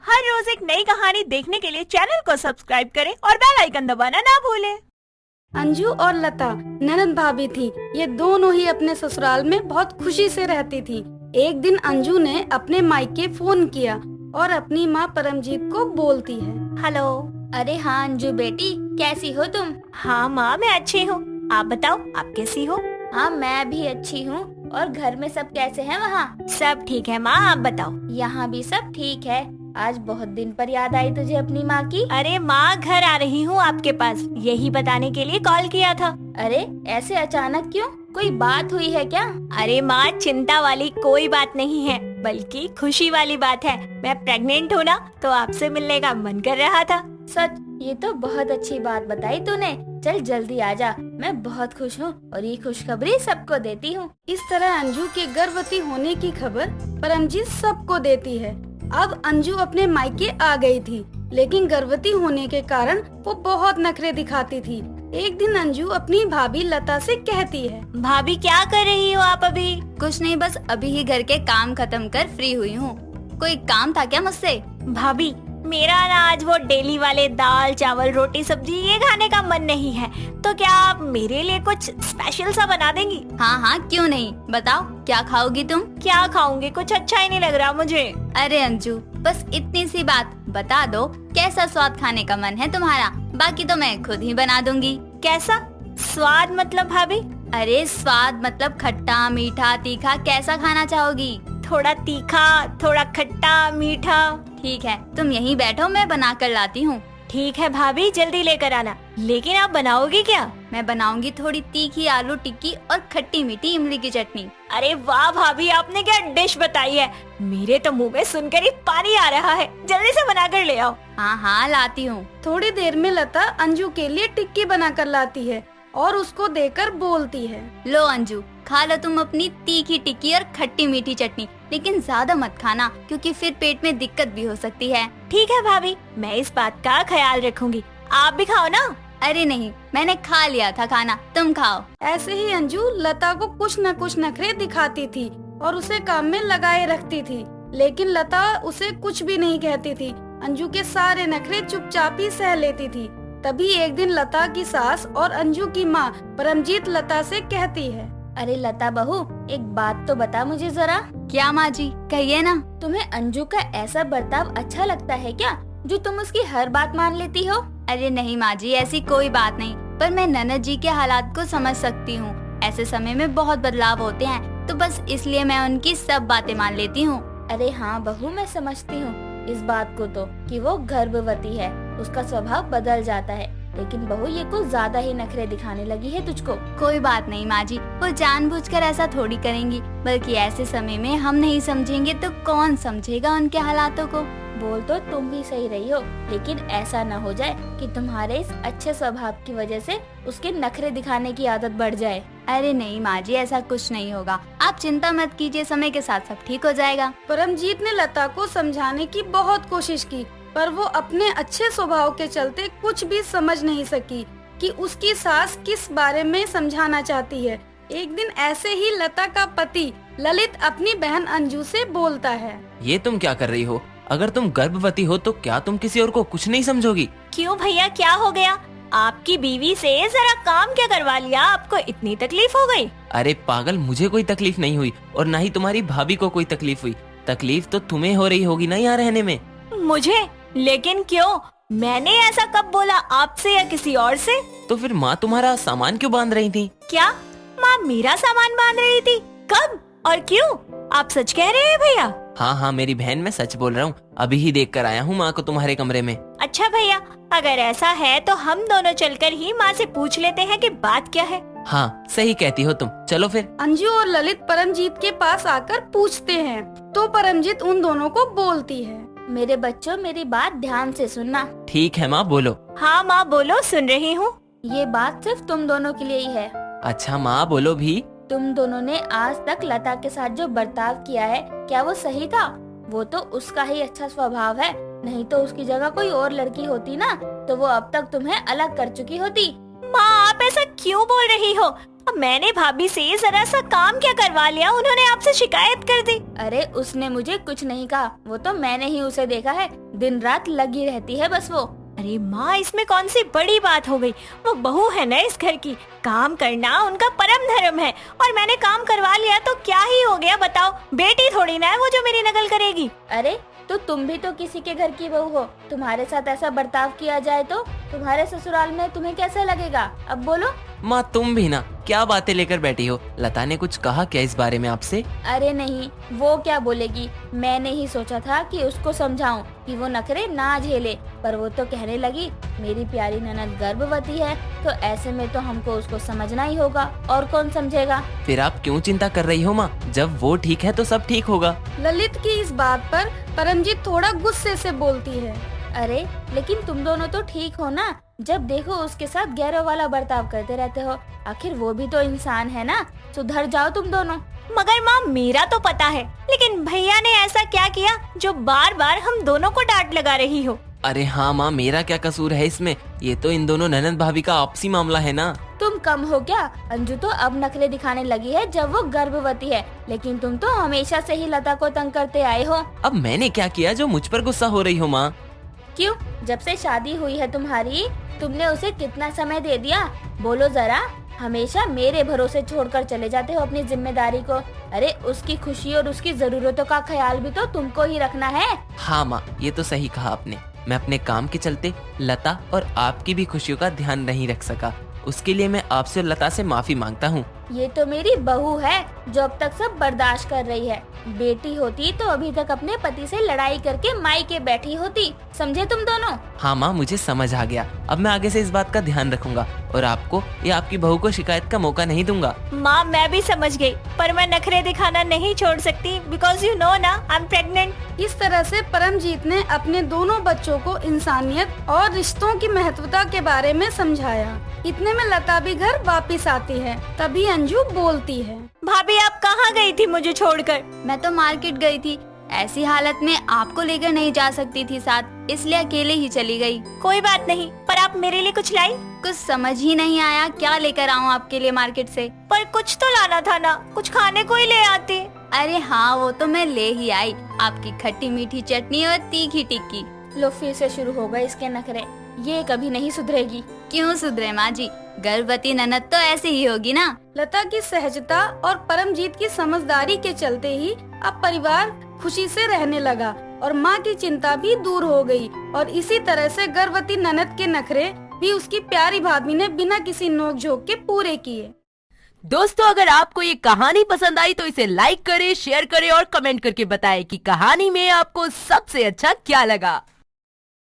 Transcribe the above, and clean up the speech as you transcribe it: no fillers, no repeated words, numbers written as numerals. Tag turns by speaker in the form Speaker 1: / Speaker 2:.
Speaker 1: हर रोज एक नई कहानी देखने के लिए चैनल को सब्सक्राइब करें और बेल आइकन दबाना ना भूलें।
Speaker 2: अंजू और लता ननद भाभी थी। ये दोनों ही अपने ससुराल में बहुत खुशी से रहती थी। एक दिन अंजू ने अपने मायके फोन किया और अपनी माँ परमजीत को बोलती है,
Speaker 1: हेलो।
Speaker 3: अरे हाँ अंजू बेटी, कैसी हो तुम?
Speaker 1: हाँ माँ, मैं अच्छी हूँ। आप बताओ, आप कैसी हो?
Speaker 3: हाँ मैं भी अच्छी हूँ। और घर में सब कैसे हैं वहाँ?
Speaker 1: सब ठीक है माँ, आप बताओ।
Speaker 3: यहाँ भी सब ठीक है। आज बहुत दिन पर याद आई तुझे अपनी माँ की।
Speaker 1: अरे माँ, घर आ रही हूँ आपके पास, यही बताने के लिए कॉल किया था।
Speaker 3: अरे ऐसे अचानक क्यों? कोई बात हुई है क्या?
Speaker 1: अरे माँ, चिंता वाली कोई बात नहीं है, बल्कि खुशी वाली बात है। मैं प्रेग्नेंट हूँ ना, तो आपसे मिलने का मन कर रहा था।
Speaker 3: सच? ये तो बहुत अच्छी बात बताई तूने। चल जल्दी आजा, मैं बहुत खुश हूँ और ये खुशखबरी सबको देती हूँ।
Speaker 2: इस तरह अंजू के गर्भवती होने की खबर परमजीत सबको देती है। अब अंजू अपने मायके आ गई थी, लेकिन गर्भवती होने के कारण वो बहुत नखरे दिखाती थी। एक दिन अंजू अपनी भाभी लता से कहती है,
Speaker 1: भाभी क्या कर रही हो आप अभी?
Speaker 3: कुछ नहीं, बस अभी ही घर के काम खत्म कर फ्री हुई हूँ। कोई काम था क्या मुझसे?
Speaker 1: भाभी, मेरा ना आज वो डेली वाले दाल चावल रोटी सब्जी ये खाने का मन नहीं है, तो क्या आप मेरे लिए कुछ स्पेशल सा बना देंगी?
Speaker 3: हाँ हाँ क्यों नहीं, बताओ क्या खाओगी तुम?
Speaker 1: क्या खाऊंगी, कुछ अच्छा ही नहीं लग रहा मुझे।
Speaker 3: अरे अंजू, बस इतनी सी बात बता दो, कैसा स्वाद खाने का मन है तुम्हारा? बाकी तो मैं खुद ही बना दूंगी।
Speaker 1: कैसा स्वाद मतलब भाभी?
Speaker 3: अरे स्वाद मतलब खट्टा मीठा तीखा, कैसा खाना चाहोगी?
Speaker 1: थोड़ा तीखा, थोड़ा खट्टा मीठा।
Speaker 3: ठीक है, तुम यहीं बैठो, मैं बना कर लाती हूँ।
Speaker 1: ठीक है भाभी, जल्दी लेकर आना। लेकिन आप बनाओगी क्या?
Speaker 3: मैं बनाऊंगी थोड़ी तीखी आलू टिक्की और खट्टी मीठी इमली की चटनी।
Speaker 1: अरे वाह भाभी, आपने क्या डिश बताई है, मेरे तो मुंह में सुनकर ही पानी आ रहा है। जल्दी से बना कर ले आओ।
Speaker 3: हाँ हाँ लाती हूँ।
Speaker 2: थोड़ी देर में लता अंजू के लिए टिक्की बना कर लाती है और उसको देकर बोलती है,
Speaker 3: लो अंजू, खा लो तुम अपनी तीखी टिक्की और खट्टी मीठी चटनी, लेकिन ज्यादा मत खाना क्योंकि फिर पेट में दिक्कत भी हो सकती है।
Speaker 1: ठीक है भाभी, मैं इस बात का ख्याल रखूंगी। आप भी खाओ ना।
Speaker 3: अरे नहीं, मैंने खा लिया था खाना, तुम खाओ।
Speaker 2: ऐसे ही अंजू लता को कुछ न कुछ नखरे दिखाती थी और उसे काम में लगाए रखती थी, लेकिन लता उसे कुछ भी नहीं कहती थी। अंजू के सारे नखरे चुपचाप ही सह लेती थी। तभी एक दिन लता की सास और अंजू की माँ परमजीत लता से कहती है,
Speaker 3: अरे लता बहू, एक बात तो बता मुझे जरा। क्या माँ जी, कहिए ना। तुम्हें अंजू का ऐसा बर्ताव अच्छा लगता है क्या, जो तुम उसकी हर बात मान लेती हो? अरे नहीं माँ जी, ऐसी कोई बात नहीं, पर मैं ननद जी के हालात को समझ सकती हूँ। ऐसे समय में बहुत बदलाव होते हैं, तो बस इसलिए मैं उनकी सब बातें मान लेती हूँ। अरे हाँ बहू, मैं समझती हूँ इस बात को तो, कि वो गर्भवती है, उसका स्वभाव बदल जाता है। लेकिन बहू, ये कुछ ज्यादा ही नखरे दिखाने लगी है तुझको। कोई बात नहीं माँ जी, वो जानबूझकर ऐसा थोड़ी करेंगी, बल्कि ऐसे समय में हम नहीं समझेंगे तो कौन समझेगा उनके हालातों को। बोल तो तुम भी सही रही हो, लेकिन ऐसा न हो जाए कि तुम्हारे इस अच्छे स्वभाव की वजह से उसके नखरे दिखाने की आदत बढ़ जाए। अरे नहीं माँ जी, ऐसा कुछ नहीं होगा, आप चिंता मत कीजिए, समय के साथ सब ठीक हो जाएगा।
Speaker 2: परमजीत ने लता को समझाने की बहुत कोशिश की, पर वो अपने अच्छे स्वभाव के चलते कुछ भी समझ नहीं सकी कि उसकी सास किस बारे में समझाना चाहती है। एक दिन ऐसे ही लता का पति ललित अपनी बहन अंजू से बोलता है,
Speaker 4: ये तुम क्या कर रही हो? अगर तुम गर्भवती हो तो क्या तुम किसी और को कुछ नहीं समझोगी?
Speaker 1: क्यों भैया, क्या हो गया? आपकी बीवी से जरा काम क्या करवा लिया, आपको इतनी तकलीफ हो गई?
Speaker 4: अरे पागल, मुझे कोई तकलीफ नहीं हुई और न ही तुम्हारी भाभी को कोई तकलीफ हुई। तकलीफ तो तुम्हें हो रही होगी ना यहाँ रहने में।
Speaker 1: मुझे? लेकिन क्यों? मैंने ऐसा कब बोला, आपसे या किसी और से?
Speaker 4: तो फिर माँ तुम्हारा सामान क्यों बांध रही थी?
Speaker 1: क्या माँ मेरा सामान बांध रही थी? कब और क्यों? आप सच कह रहे हैं भैया?
Speaker 4: हाँ हाँ मेरी बहन, मैं सच बोल रहा हूँ। अभी ही देख कर आया हूँ माँ को तुम्हारे कमरे में।
Speaker 1: अच्छा भैया, अगर ऐसा है तो हम दोनों चलकर ही माँ से पूछ लेते हैं कि बात क्या है।
Speaker 4: हाँ सही कहती हो तुम, चलो फिर।
Speaker 2: अंजू और ललित परमजीत के पास आकर पूछते हैं, तो परमजीत उन दोनों को बोलती है,
Speaker 3: मेरे बच्चों, मेरी बात ध्यान से सुनना।
Speaker 4: ठीक है माँ, बोलो।
Speaker 1: हाँ माँ बोलो, सुन रही हूँ।
Speaker 3: ये बात सिर्फ तुम दोनों के लिए ही है।
Speaker 4: अच्छा माँ बोलो भी।
Speaker 3: तुम दोनों ने आज तक लता के साथ जो बर्ताव किया है, क्या वो सही था? वो तो उसका ही अच्छा स्वभाव है, नहीं तो उसकी जगह कोई और लड़की होती ना, तो वो अब तक तुम्हें अलग कर चुकी होती।
Speaker 1: माँ आप ऐसा क्यों बोल रही हो? मैंने भाभी से जरा सा काम क्या करवा लिया, उन्होंने आपसे शिकायत कर दी।
Speaker 3: अरे उसने मुझे कुछ नहीं कहा, वो तो मैंने ही उसे देखा है, दिन रात लगी रहती है बस वो।
Speaker 1: अरे माँ, इसमें कौन सी बड़ी बात हो गई? वो बहू है ना इस घर की, काम करना उनका परम धर्म है। और मैंने काम करवा लिया तो क्या ही हो गया बताओ? बेटी थोड़ी ना है वो जो मेरी नकल करेगी।
Speaker 3: अरे तो तुम भी तो किसी के घर की बहू हो, तुम्हारे साथ ऐसा बर्ताव किया जाए तो तुम्हारे ससुराल में तुम्हें कैसा लगेगा? अब बोलो।
Speaker 4: माँ तुम भी ना क्या बातें लेकर बैठी हो? लता ने कुछ कहा क्या इस बारे में आपसे?
Speaker 3: अरे नहीं, वो क्या बोलेगी, मैंने ही सोचा था कि उसको समझाऊं कि वो नखरे ना झेले, पर वो तो कहने लगी मेरी प्यारी ननद गर्भवती है, तो ऐसे में तो हमको उसको समझना ही होगा, और कौन समझेगा।
Speaker 4: फिर आप क्यों चिंता कर रही हो माँ? जब वो ठीक है तो सब ठीक होगा।
Speaker 2: ललित की इस बात पर परमजीत थोड़ा गुस्से से बोलती है।
Speaker 3: अरे लेकिन तुम दोनों तो ठीक हो ना, जब देखो उसके साथ गैरों वाला बर्ताव करते रहते हो। आखिर वो भी तो इंसान है ना, सुधर जाओ तुम दोनों।
Speaker 1: मगर माँ, मेरा तो पता है, लेकिन भैया ने ऐसा क्या किया जो बार बार हम दोनों को डांट लगा रही हो?
Speaker 4: अरे हाँ माँ, मेरा क्या कसूर है इसमें? ये तो इन दोनों ननद भाभी का आपसी मामला है ना।
Speaker 3: तुम कम हो क्या? अंजू तो अब नखरे दिखाने लगी है जब वो गर्भवती है, लेकिन तुम तो हमेशा से ही लता को तंग करते आए हो।
Speaker 4: अब मैंने क्या किया जो मुझ पर गुस्सा हो रही हो माँ?
Speaker 3: क्यों? जब से शादी हुई है तुम्हारी, तुमने उसे कितना समय दे दिया? बोलो जरा। हमेशा मेरे भरोसे छोड़कर चले जाते हो अपनी जिम्मेदारी को। अरे उसकी खुशी और उसकी जरूरतों का ख्याल भी तो तुमको ही रखना है।
Speaker 4: हाँ माँ, ये तो सही कहा आपने। मैं अपने काम के चलते लता और आपकी भी खुशियों का ध्यान नहीं रख सका। उसके लिए मैं आपसे और लता से माफी मांगता हूँ।
Speaker 3: ये तो मेरी बहू है जो अब तक सब बर्दाश्त कर रही है। बेटी होती तो अभी तक अपने पति से लड़ाई करके मायके बैठी होती। समझे तुम दोनों?
Speaker 4: हाँ माँ, मुझे समझ आ गया। अब मैं आगे से इस बात का ध्यान रखूंगा और आपको या आपकी बहू को शिकायत का मौका नहीं दूंगा।
Speaker 1: माँ, मैं भी समझ गई, पर मैं नखरे दिखाना नहीं छोड़ सकती, बिकॉज यू नो ना, आई एम प्रेग्नेंट।
Speaker 2: इस तरह से परमजीत ने अपने दोनों बच्चों को इंसानियत और रिश्तों की महत्वता के बारे में समझाया। इतने में लता भी घर वापस आती है। तभी अंजू बोलती है,
Speaker 1: भाभी आप कहाँ गई थी मुझे छोड़कर?
Speaker 3: मैं तो मार्केट गई थी, ऐसी हालत में आपको लेकर नहीं जा सकती थी साथ, इसलिए अकेले ही चली गई।
Speaker 1: कोई बात नहीं, पर आप मेरे लिए कुछ लाई?
Speaker 3: कुछ समझ ही नहीं आया क्या लेकर आऊँ आपके लिए मार्केट से।
Speaker 1: पर कुछ तो लाना था ना, कुछ खाने को ही ले आती।
Speaker 3: अरे हाँ, वो तो मैं ले ही आई, आपकी खट्टी मीठी चटनी और तीखी टिक्की। लो फिर से शुरू हो गए इसके नखरे, ये कभी नहीं सुधरेगी। क्यों सुधरे माँ जी, गर्भवती ननद तो ऐसे ही होगी ना।
Speaker 2: लता की सहजता और परमजीत की समझदारी के चलते ही अब परिवार खुशी से रहने लगा और माँ की चिंता भी दूर हो गई। और इसी तरह से गर्भवती ननद के नखरे भी उसकी प्यारी भाभी ने बिना किसी नोक झोंक के पूरे किए।
Speaker 5: दोस्तों, अगर आपको ये कहानी पसंद आई तो इसे लाइक करें, शेयर करें और कमेंट करके बताएं कि कहानी में आपको सबसे अच्छा क्या लगा।